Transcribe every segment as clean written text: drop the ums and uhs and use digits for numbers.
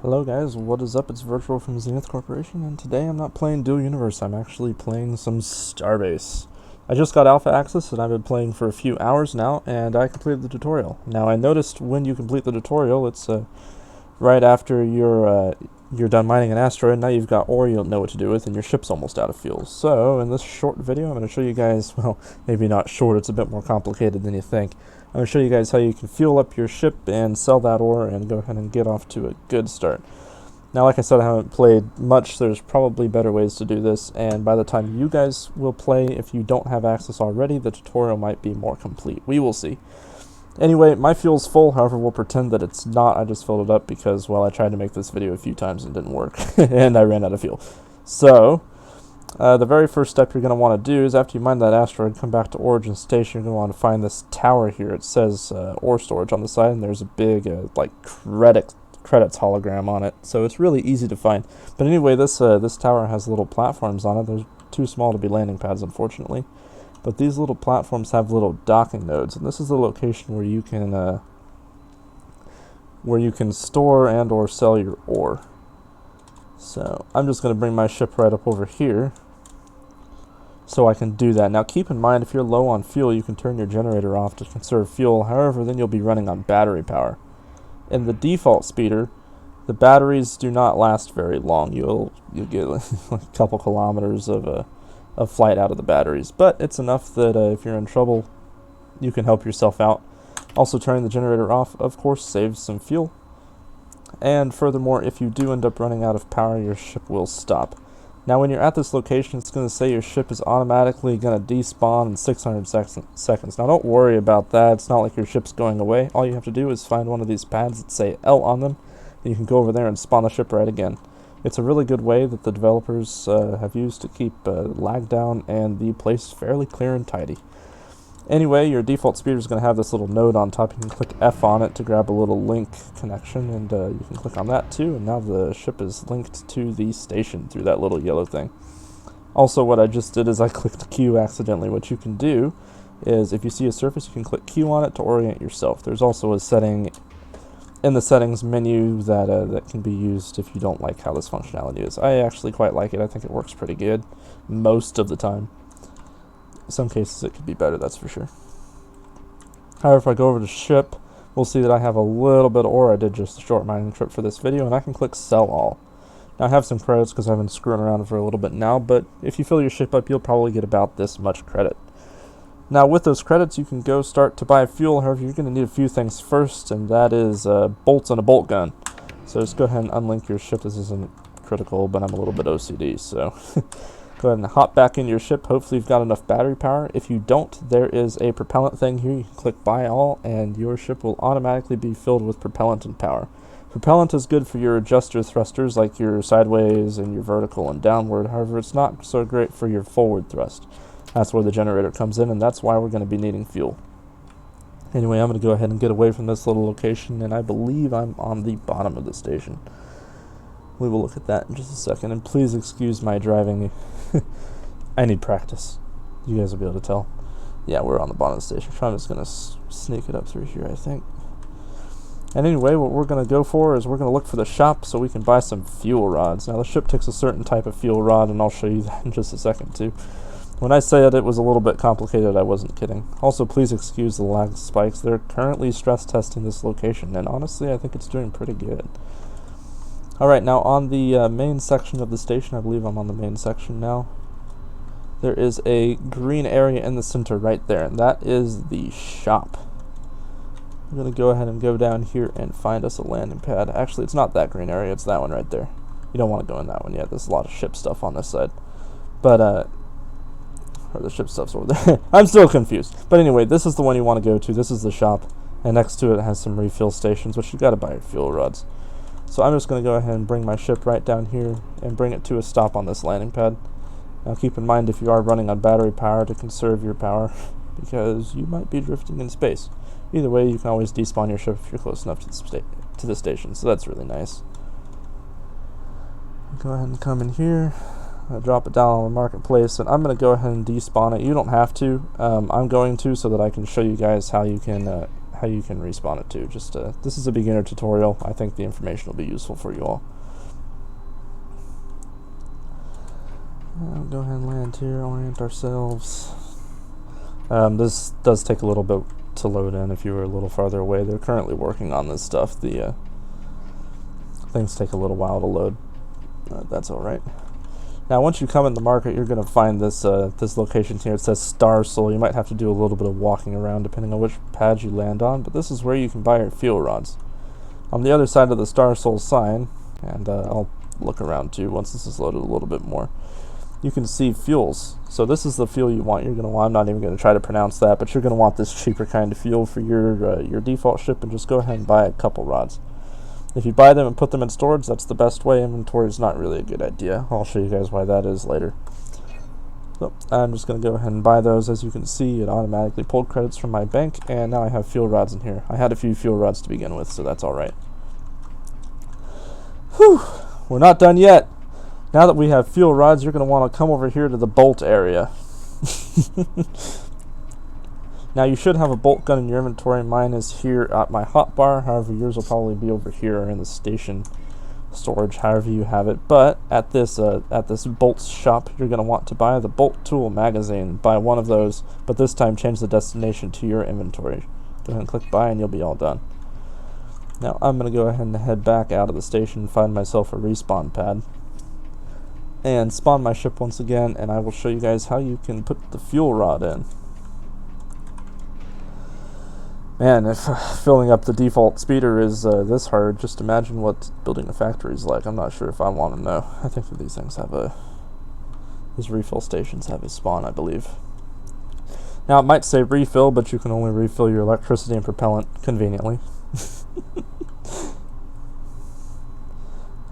Hello guys, what is up? It's Virtual from Zenith Corporation, and today I'm not playing Dual Universe, I'm actually playing some Starbase. I just got alpha access and I've been playing for a few hours now, and I completed the tutorial. Now I noticed when you complete the tutorial, it's right after you're done mining an asteroid. Now you've got ore you don't know what to do with, and your ship's almost out of fuel. So in this short video, I'm going to show you guys, well, maybe not short, it's a bit more complicated than you think. I'm going to show you guys how you can fuel up your ship and sell that ore and go ahead and get off to a good start. Now, like I said, I haven't played much. There's probably better ways to do this, and by the time you guys will play, if you don't have access already, the tutorial might be more complete. We will see. Anyway, my fuel's full, however, we'll pretend that it's not. I just filled it up because, well, I tried to make this video a few times and it didn't work, and I ran out of fuel. So, the very first step you're going to want to do is after you mine that asteroid, come back to Origin Station. You're going to want to find this tower here. It says ore storage on the side, and there's a big, like, credits hologram on it. So it's really easy to find. But anyway, this tower has little platforms on it. They're too small to be landing pads, unfortunately. But these little platforms have little docking nodes, and this is the location where you can store and or sell your ore. So I'm just going to bring my ship right up over here so I can do that. Now keep in mind, if you're low on fuel, you can turn your generator off to conserve fuel. However, then you'll be running on battery power. In the default speeder, the batteries do not last very long. You'll get like a couple kilometers of flight out of the batteries, but it's enough that if you're in trouble, you can help yourself out. Also, turning the generator off, of course, saves some fuel. And furthermore, if you do end up running out of power, your ship will stop. Now, when you're at this location, it's going to say your ship is automatically going to despawn in 600 seconds. Now, don't worry about that. It's not like your ship's going away. All you have to do is find one of these pads that say L on them, and you can go over there and spawn the ship right again. It's a really good way that the developers have used to keep lag down and the place fairly clear and tidy. Anyway, your default speeder is going to have this little node on top. You can click F on it to grab a little link connection, and you can click on that too, and now the ship is linked to the station through that little yellow thing. Also, what I just did is I clicked Q accidentally. What you can do is, if you see a surface, you can click Q on it to orient yourself. There's also a setting in the settings menu that can be used if you don't like how this functionality is. I actually quite like it. I think it works pretty good most of the time. In some cases it could be better, that's for sure. However, if I go over to ship, we'll see that I have a little bit of ore. I did just a short mining trip for this video, and I can click sell all. Now I have some credits because I've been screwing around for a little bit now, but if you fill your ship up, you'll probably get about this much credit. Now with those credits, you can go start to buy fuel. However, you're going to need a few things first, and that is bolts and a bolt gun. So just go ahead and unlink your ship. This isn't critical, but I'm a little bit OCD, so go ahead and hop back into your ship. Hopefully you've got enough battery power. If you don't, there is a propellant thing here. You can click buy all, and your ship will automatically be filled with propellant and power. Propellant is good for your adjuster thrusters, like your sideways and your vertical and downward. However, it's not so great for your forward thrust. That's where the generator comes in, and that's why we're going to be needing fuel. Anyway, I'm going to go ahead and get away from this little location, and I believe I'm on the bottom of the station. We will look at that in just a second, and please excuse my driving. I need practice. You guys will be able to tell. Yeah, we're on the bottom of the station. So I'm just going to sneak it up through here, I think. And anyway, what we're going to go for is we're going to look for the shop so we can buy some fuel rods. Now, the ship takes a certain type of fuel rod, and I'll show you that in just a second, too. When I said it was a little bit complicated, I wasn't kidding. Also, please excuse the lag spikes. They're currently stress testing this location, and honestly, I think it's doing pretty good. Alright, now on the main section of the station, I believe I'm on the main section now, there is a green area in the center right there, and that is the shop. I'm going to go ahead and go down here and find us a landing pad. Actually, it's not that green area, it's that one right there. You don't want to go in that one yet. There's a lot of ship stuff on this side. But, or the ship stuff's over there. I'm still confused. But anyway, this is the one you want to go to. This is the shop. And next to it has some refill stations, which you got to buy your fuel rods. So I'm just going to go ahead and bring my ship right down here and bring it to a stop on this landing pad. Now keep in mind, if you are running on battery power, to conserve your power, because you might be drifting in space. Either way, you can always despawn your ship if you're close enough to the station, so that's really nice. Go ahead and come in here. Drop it down on the marketplace, and I'm going to go ahead and despawn it. You don't have to. I'm going to, so that I can show you guys how you can how you can respawn it too. Just this is a beginner tutorial. I think the information will be useful for you all. Go ahead and land here, orient ourselves. This does take a little bit to load in if you were a little farther away. They're currently working on this stuff. The things take a little while to load. That's alright. Now once you come in the market, you're going to find this this location here. It says Star Soul. You might have to do a little bit of walking around depending on which pad you land on, but this is where you can buy your fuel rods. On the other side of the Star Soul sign, and I'll look around too once this is loaded a little bit more, you can see fuels. So this is the fuel you want. You're going to want, I'm not even going to try to pronounce that, but you're going to want this cheaper kind of fuel for your default ship, and just go ahead and buy a couple rods. If you buy them and put them in storage, that's the best way. Inventory is not really a good idea. I'll show you guys why that is later. So I'm just going to go ahead and buy those. As you can see, it automatically pulled credits from my bank, and now I have fuel rods in here. I had a few fuel rods to begin with, so that's alright. Whew! We're not done yet. Now that we have fuel rods, you're going to want to come over here to the bolt area. Now you should have a bolt gun in your inventory. Mine is here at my hotbar. However, yours will probably be over here in the station storage, however you have it. But at this bolts shop, you're going to want to buy the bolt tool magazine. Buy one of those, but this time change the destination to your inventory. Go ahead and click buy, and you'll be all done. Now I'm going to go ahead and head back out of the station and find myself a respawn pad and spawn my ship once again, and I will show you guys how you can put the fuel rod in. Man, if filling up the default speeder is this hard, just imagine what building a factory is like. I'm not sure if I want to know. I think that these things have these refill stations have a spawn, I believe. Now it might say refill, but you can only refill your electricity and propellant conveniently.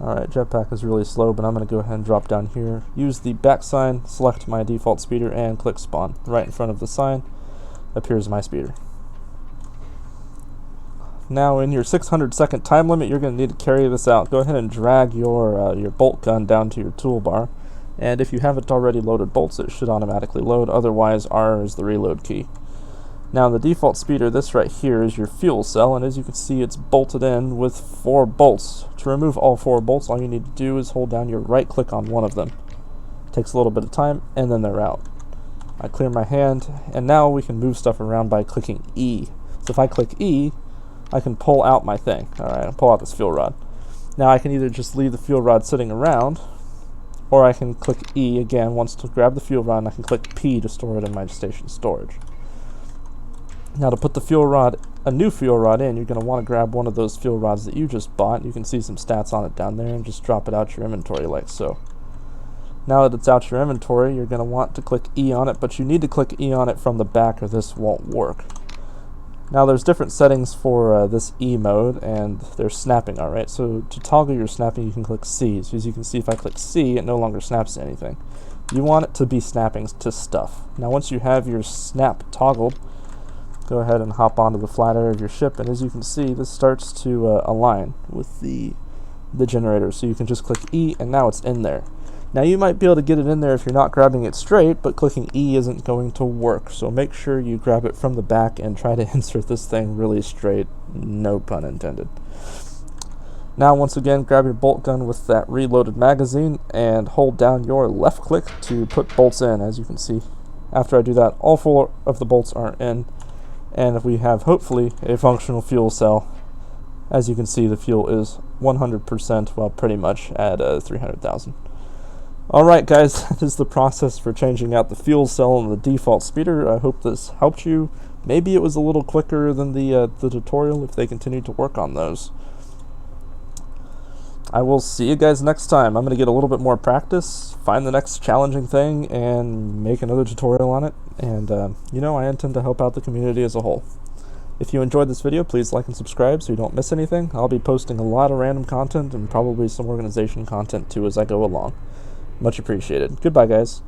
Alright, jetpack is really slow, but I'm going to go ahead and drop down here. Use the back sign, select my default speeder, and click spawn. Right in front of the sign appears my speeder. Now in your 600-second time limit, you're going to need to carry this out. Go ahead and drag your bolt gun down to your toolbar, and if you haven't already loaded bolts, it should automatically load. Otherwise, R is the reload key. Now the default speeder, this right here, is your fuel cell, and as you can see, it's bolted in with 4 bolts. To remove all 4 bolts, all you need to do is hold down your right click on one of them. Takes a little bit of time, and then they're out. I clear my hand, and now we can move stuff around by clicking E. So if I click E, I can pull out my thing. Alright, I'll pull out this fuel rod. Now I can either just leave the fuel rod sitting around, or I can click E again once to grab the fuel rod, and I can click P to store it in my station storage. Now to put the fuel rod, a new fuel rod in, you're going to want to grab one of those fuel rods that you just bought. You can see some stats on it down there, and just drop it out your inventory like so. Now that it's out your inventory, you're going to want to click E on it, but you need to click E on it from the back or this won't work. Now there's different settings for this E mode, and there's snapping, alright? So to toggle your snapping, you can click C. So as you can see, if I click C, it no longer snaps to anything. You want it to be snapping to stuff. Now once you have your snap toggled, go ahead and hop onto the flat area of your ship, and as you can see, this starts to align with the generator. So you can just click E, and now it's in there. Now you might be able to get it in there if you're not grabbing it straight, but clicking E isn't going to work. So make sure you grab it from the back and try to insert this thing really straight, no pun intended. Now once again, grab your bolt gun with that reloaded magazine and hold down your left click to put bolts in. As you can see, after I do that, all 4 of the bolts are in, and if we have hopefully a functional fuel cell. As you can see, the fuel is 100%, well, pretty much at 300,000. Alright guys, that is the process for changing out the fuel cell and the default speeder. I hope this helped you. Maybe it was a little quicker than the tutorial if they continue to work on those. I will see you guys next time. I'm going to get a little bit more practice, find the next challenging thing, and make another tutorial on it. And, you know, I intend to help out the community as a whole. If you enjoyed this video, please like and subscribe so you don't miss anything. I'll be posting a lot of random content and probably some organization content too as I go along. Much appreciated. Goodbye, guys.